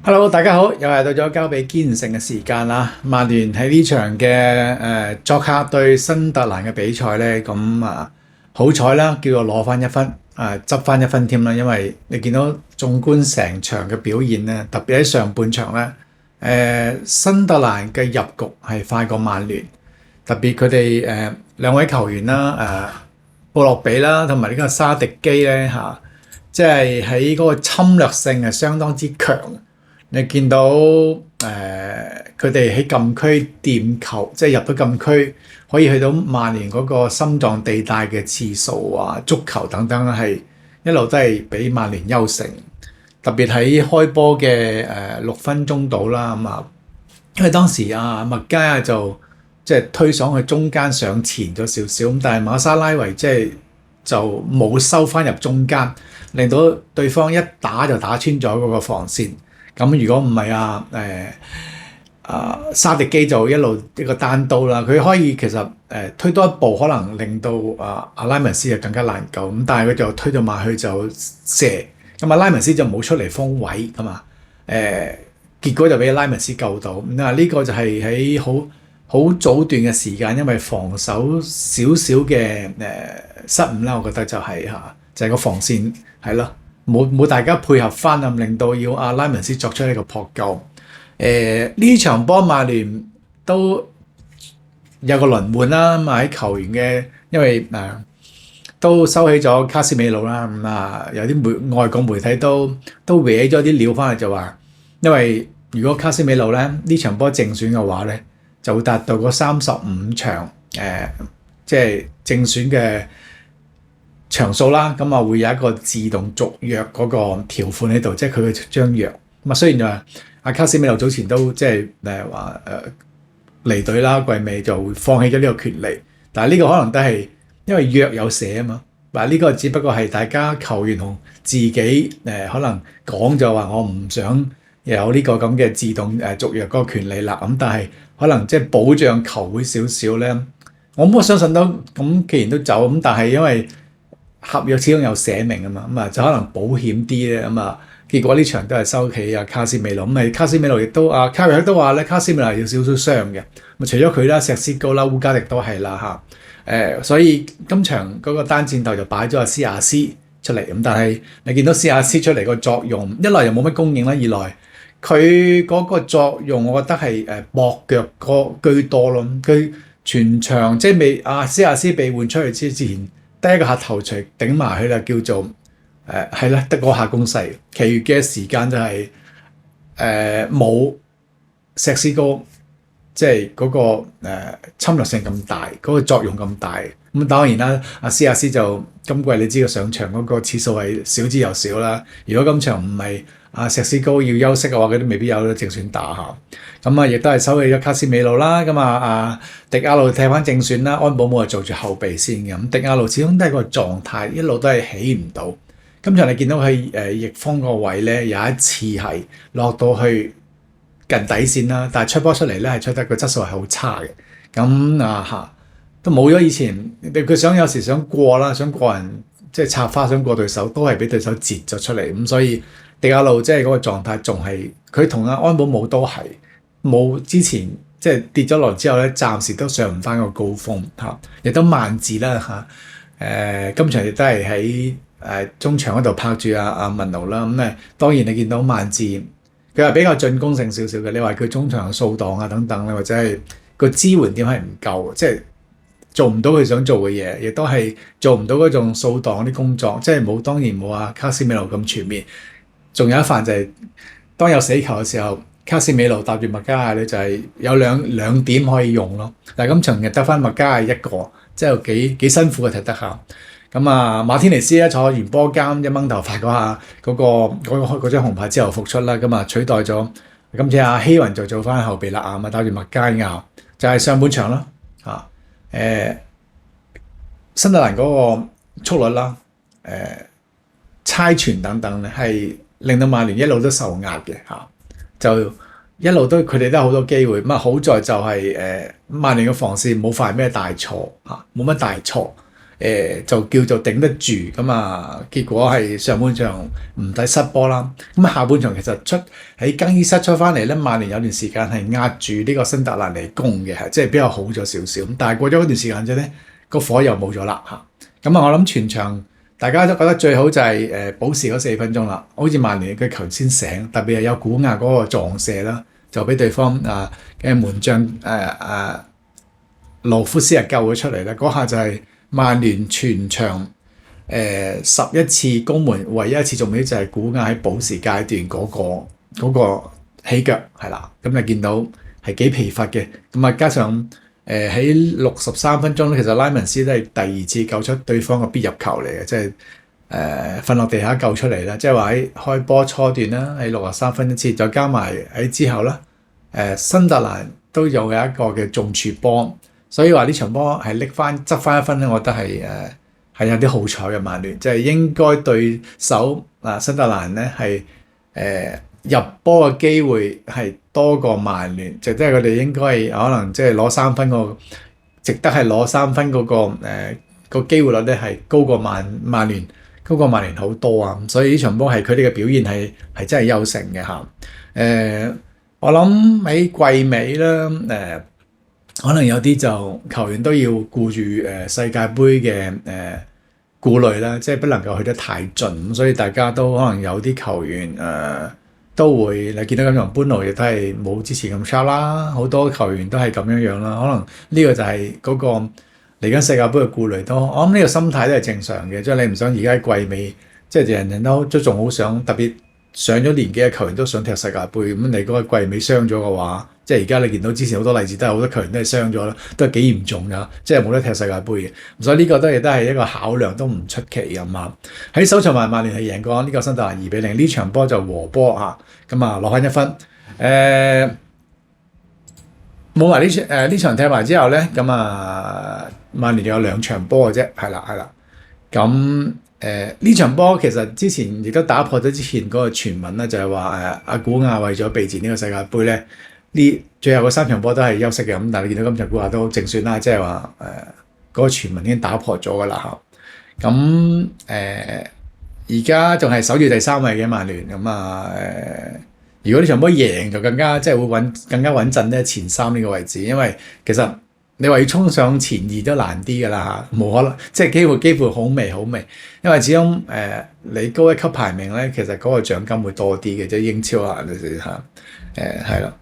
Hello，大家好，又係到咗交俾堅勝嘅時間啦。曼聯喺呢場嘅作客對新特蘭嘅比賽咧，咁好彩啦，叫做攞翻一分，執翻一分添啦。因為你見到縱觀成場嘅表現咧，特別喺上半場咧，新特蘭嘅入局係快過曼聯，特別佢哋兩位球員啦，布洛比啦，同埋呢個沙迪基咧即係喺嗰個侵略性係相當之強。你見到佢哋喺禁區掂球，即係入到禁區，可以去到曼聯嗰個心臟地帶嘅次數足球等等係一路都係比曼聯優勝。特別喺開波嘅6分鐘度啦，因為當時麥佳就即係推上去中間上前咗少少，咁但係馬沙拉維就冇收翻入中間，令到對方一打就打穿咗嗰個防線。咁如果唔係沙迪基就一路一個單刀啦，佢可以其實推多一步，可能令到阿拉文斯就更加難救。咁但係佢就推到埋去就射，咁阿拉文斯就冇出嚟封位咁結果就俾拉文斯救到。咁呢個就係喺好早段嘅時間，因為防守少少嘅失誤啦，我覺得就係個防線係咯。冇大家配合翻令到要阿拉文斯作出呢個撲救。呢場波曼聯都有個輪換啦，喺球員嘅，因為都收起咗卡斯美路啦。有啲外國媒體都搲咗啲料翻嚟，就話，因為如果卡斯美路咧呢場波正選嘅話咧，就會達到嗰35場即係正選嘅場數啦，咁會有一個自動續約嗰個條款喺度，即係佢嘅張約。雖然就話阿卡斯美路早前都即係話離隊啦，季尾就會放棄咗呢個權利，但係呢個可能都係因為約有寫啊嘛。呢個只不過係大家球員同自己可能講就話我唔想有呢個咁嘅自動續約嗰個權利啦。咁但係可能即係保障球會少少咧，我相信都咁，既然都走咁，但係因為合約始終有寫明啊嘛，就可能保險啲咧。結果呢場都係收起卡斯美路。卡斯美路亦都卡瑞克都話咧，卡斯美路有少少傷嘅。除咗佢啦，石斯高啦，烏加迪都係啦所以今場嗰個單箭頭就擺咗阿斯亞斯出嚟。咁但係你見到斯亞斯出嚟個作用，一來又冇乜供應啦，二來佢嗰個作用我覺得係駁腳居多咯。佢全場即係未斯亞斯被換出去之前，第一個下頭槌頂埋去啦，叫做係啦，得嗰下攻勢，其餘嘅時間就係冇石斯高，即係嗰個侵略性咁大，嗰個作用咁大。咁當然啦，阿斯亞斯就今季你知道上場嗰個次數係少之又少啦。如果今場唔係石斯高要休息嘅話，佢都未必有得正選打下。咁亦都係收起咗卡斯美路啦。咁迪亞路踢翻正選啦，安保姆就做住後備先嘅。咁迪亞路始終都係個狀態，一路都係起唔到。今場你見到佢翼鋒個位咧，有一次係落到去近底線啦，但係出波出嚟咧係出得個質素係好差嘅。咁都冇咗以前佢有時想過啦，想過人即係插花，想過對手，都係俾對手截咗出嚟。咁所以迪亞路即係嗰個狀態仲係佢同阿安保姆都係冇之前即係跌咗落之後咧，暫時都上唔翻個高峰亦都慢字啦今場亦都係喺中場嗰度拍住阿文奴啦。咁當然你見到慢字佢係比較進攻性少少嘅。你話佢中場掃檔等等咧，或者係個支援點係唔夠，即係做唔到佢想做嘅嘢，亦都係做唔到嗰種掃檔啲工作，即係當然冇卡斯美路咁全面。仲有一範就係當有死球嘅時候，卡斯美路搭住麥加亞咧，就係有兩點可以用咯。但係今場日得翻麥加亞一個，即係幾辛苦嘅踢得下。咁馬天尼斯咧坐完波監一掹頭髮嗰下，嗰張紅牌之後復出啦。咁取代咗今次阿希雲就做翻後備啦。搭住麥加亞就係上半場啦。新特蘭嗰個速率啦，猜傳等等咧，係令到曼聯一路都受壓嘅就一路都佢哋都有好多機會。好在就係曼聯嘅防線冇犯咩大錯冇乜大錯。就叫做頂得住咁啊。結果係上半場唔使失波啦。咁下半場其實喺更衣室出翻嚟咧，曼聯有段時間係壓住呢個新特蘭嚟攻嘅，即係比較好咗少少。咁但係過咗嗰段時間之後咧，個火又冇咗啦嚇。咁啊，我諗全場大家都覺得最好就係保持嗰4分鐘啦。好似曼聯嘅球員先醒，特別係有古亞嗰個撞射啦，就俾對方嘅門將羅夫斯救咗出嚟啦。嗰下就係曼聯全場11次攻門，唯一一次中尾就係古亞喺補時階段嗰個起腳係啦。咁就見到係幾疲乏嘅。咁啊，加上喺63分鐘咧，其實拉文斯都係第2次救出對方嘅必入球嚟嘅，即係瞓落地下救出嚟啦。即係話喺開波初段啦，喺63分一次，再加埋喺之後啦，新特蘭都有一個嘅中柱波。所以話呢場波係執翻1分咧，我覺得係有啲好彩嘅曼聯，即係應該對手新特蘭咧係入波嘅機會係多過曼聯，即係佢哋應該係可能即係攞3分值得係攞3分個機會率咧係高過曼聯好多啊！所以呢場波係佢哋嘅表現係真係優勝嘅嚇。我諗喺季尾啦，可能有啲就球員都要顧住世界盃嘅顧慮啦，即係不能夠去得太盡，所以大家都可能有啲球員都會你見到咁樣，般奴亦都係冇之前咁差啦，好多球員都係咁樣啦。可能呢個就係嗰個嚟緊世界盃嘅顧慮多。我諗呢個心態都係正常嘅，即係你唔想而家喺季尾，即係人人都仲好想，特別上咗年紀嘅球員都想踢世界盃。咁你嗰個季尾傷咗嘅話，即係而家你見到之前好多例子都係好多球員都係傷咗啦，都係幾嚴重㗎，即係冇得踢世界盃嘅。所以呢個亦都係一個考量，都唔出奇㗎嘛。喺首場曼聯係贏過呢個新特蘭2-0，呢場波就和波嚇，咁攞翻1分。冇埋呢場踢埋之後咧，咁曼聯有2場波嘅啫，係啦。咁呢場波其實之前亦都打破咗之前嗰個傳聞啦，就係話阿古亞為咗備戰呢個世界盃咧，最後嗰3場波都係休息嘅。咁但係你見到今場古亞都正算啦，即係話嗰個傳聞已經打破咗㗎啦嚇。咁而家仲係守住第3位嘅曼聯，咁如果呢場波贏就更加即係會更加穩陣咧，前3呢個位置，因為其實你話要衝上前2都難啲㗎啦嚇，冇可能，即係幾乎好微，因為始終你高一級排名咧，其實嗰個獎金會多啲嘅，即係英超嚇係啦。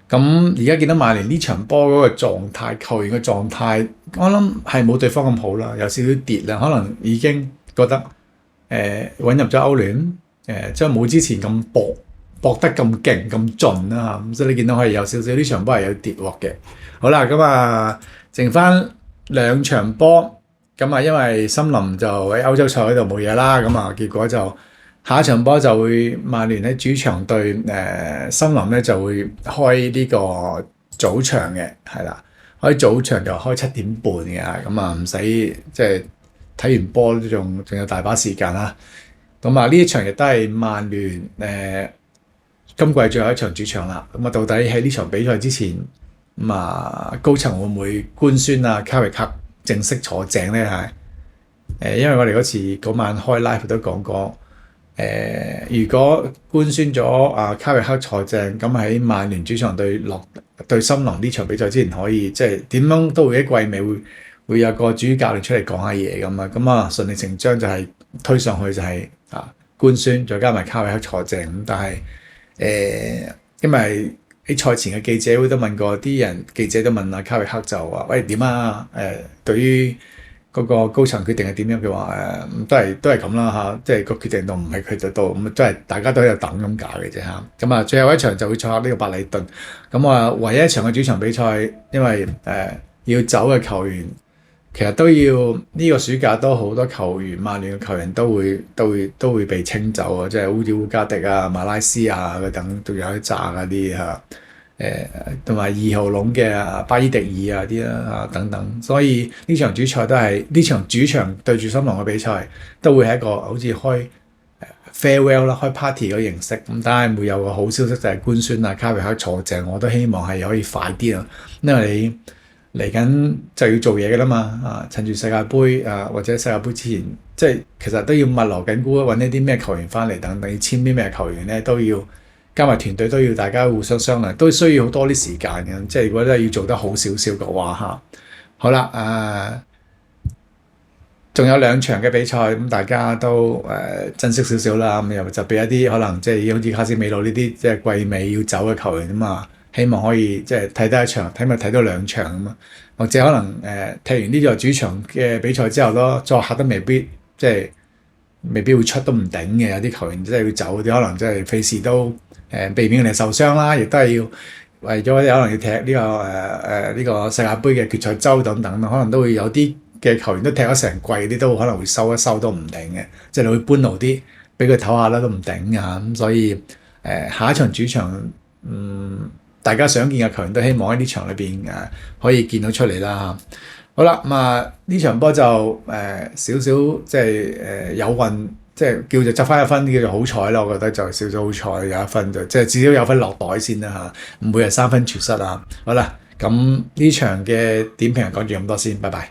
咁而家見到曼聯呢場波嗰個狀態，球員嘅狀態，我諗係冇對方咁好啦，有少少跌啦，可能已經覺得穩入咗歐聯，即係冇之前咁搏得咁勁咁盡啦嚇。咁所以你見到係有少少呢場波係有跌鑊嘅。好啦，咁剩翻2場波，咁因為森林就喺歐洲賽嗰度冇嘢啦，咁結果就下一場波就會曼聯喺主場對森林咧，就會開呢個早場嘅，係啦，開早場就開7點半嘅，咁唔使即係睇完波都仲有大把時間啦。咁呢一場亦都係曼聯今季最後一場主場啦。咁到底喺呢場比賽之前，高層會唔會官宣卡域克正式坐正咧？因為我哋嗰晚開 live 都講過。如果官宣咗卡域克坐正，咁喺曼聯主場對森林呢場比賽之前，可以即係點樣都會喺季尾會有個主教練出嚟講下嘢咁順理成章就係推上去就係官宣，再加埋卡域克坐正。咁但係因為喺賽前嘅記者會都問過啲人，記者都問卡域克就話：喂，點對於嗰個高層決定係點樣？佢話都係咁啦嚇，即係個決定度唔係佢哋度，咁都係大家都喺度等咁解嘅啫嚇。咁最後一場就會坐下呢個白禮頓。咁唯一一場嘅主場比賽，因為要走嘅球員其實都要呢個暑假都好多球員，曼聯嘅球員都會被清走啊，即係好似烏加迪馬拉斯嗰等，仲有一紮嗰啲嚇。同埋2號龍嘅巴伊迪爾啲啦等等，所以呢場主賽都係呢場主場對住森林嘅比賽，都會係一個好似開farewell 啦，開 party 嘅形式。咁但係會有個好消息就係官宣卡域克坐正，我都希望係可以快啲啊，因為嚟緊就要做嘢嘅啦嘛，趁住世界盃或者世界盃之前，即係其實都要密鑼緊鼓揾一啲咩球員翻嚟等等，要簽啲咩球員咧，都要加埋團隊都要大家互相商量，都需要好多啲時間嘅。即係如果真係要做得好少少嘅話好啦，仲有2場嘅比賽，咁大家都珍惜少少啦。咁又就俾一啲可能即係好似卡斯美路呢啲即係季尾要走嘅球員啊嘛，希望可以即係睇得一場，睇多2場啊嘛。或者可能踢完呢個主場嘅比賽之後咯，作客都未必即係未必會出都唔頂嘅。有啲球員即係要走啲，可能即係費事都避免佢哋受傷啦，亦都係要為咗可能要踢呢個世界盃嘅決賽周等等，可能都會有啲嘅球員都踢咗成季，啲都可能會收一收都唔頂嘅，即係你會搬路啲俾佢唞下啦，都唔頂㗎。咁所以下一場主場，大家想見嘅球員都希望喺呢場裏邊可以見到出嚟啦。好啦，咁呢場波就少少即係有運，即係叫做執翻1分，叫做好彩啦。我覺得就少少好彩，有1分就即係至少有分落袋先啦唔會係3分絕失啊。好啦，咁呢場嘅點評就講住咁多先，拜拜。